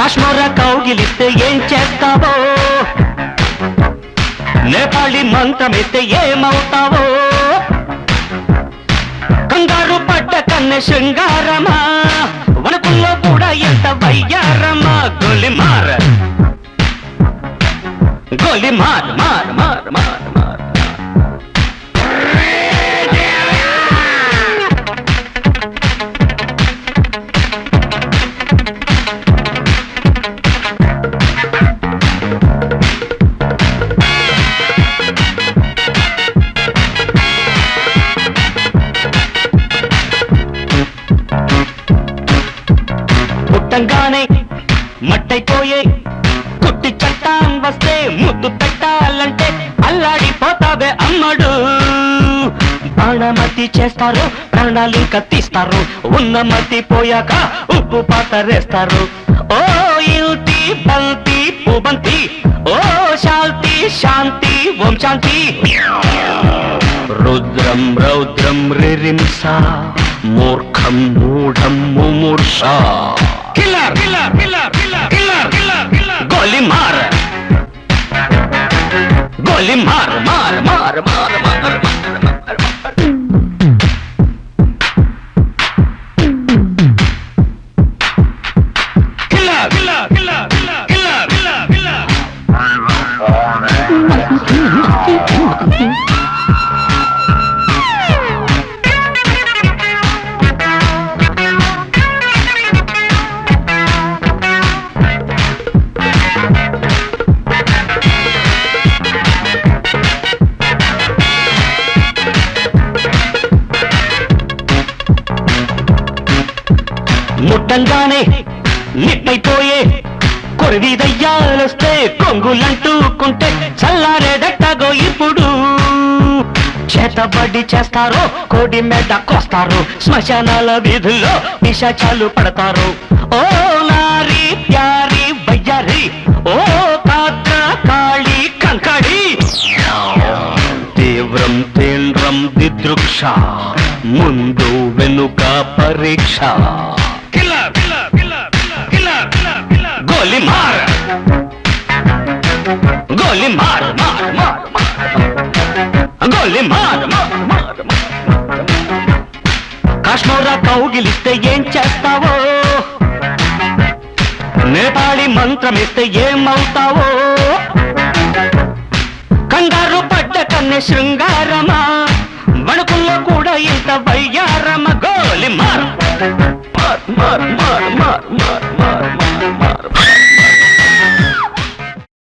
కాశ్మీర కౌగిలిస్తే ఏం చేస్తావో, నేపాళి మంత్రమిస్తే ఏమవుతావో, కంగారు పడ్డ కన్నె శృంగారమా, వణుకుల్లో కూడా ఎంత వయ్యారమా. గోలిమార్ గోలిమార్ మార్ మార్ మార్ మార్ పుట్టంగానే మట్టైపోయే కుట్టి చట్టాన్ వస్తే ముద్దు పెట్టాలంటే అల్లాడిపోతావే అమ్మడు. బాణమతి చేస్తారు, ప్రాణాలు కత్తిస్తారు, ఉన్న మతి పోయాక ఉప్పు పాతరేస్తారు. ఓ యుతి బంతి పుబంతి, ఓ శాంతి శాంతి ఓం శాంతి. రుద్రం రౌద్రం రిరింస, మూర్ఖం మూఢం ముమూర్ష. Killer killer killer killer killer killer గోలిమార్ గోలిమార్ మార్ మార్ మార్ మార్ మార్. Killer killer killer killer killer killer killer. ముట్టంగానే నిట్టయిపోయే కొరివి దయ్యాలొస్తే కొంగులంటూకుంటే చల్లారేదట్టగో ఇప్పుడు. చేతబడి చేస్తారో, కోడి మెడ కోస్తారు, శ్మశానాల వీధుల్లో పిశాచాలు పడతారు. ఓ నారి ప్యారి వయ్యారి, ఓ కాక కాళి కంకడి. తీవ్రం తీవ్రం దిదృక్ష, ముందు వెనుక పరీక్ష. గోలిమార్ గోలిమార్ మార్ మార్ గోలిమార్ మార్ మార్. కాశ్మీర కౌగిలిస్తే ఏం చేస్తావో, నేపాళి మంత్రమిస్తే ఏమవుతావో, కంగారు పడ్డ కన్నె శృంగారమా, వణుకుల్లో కూడా ఇంత వయ్యారమ. గోలిమార్ మార్ మార్ మార్ మార్ మార్ మార్ మార్.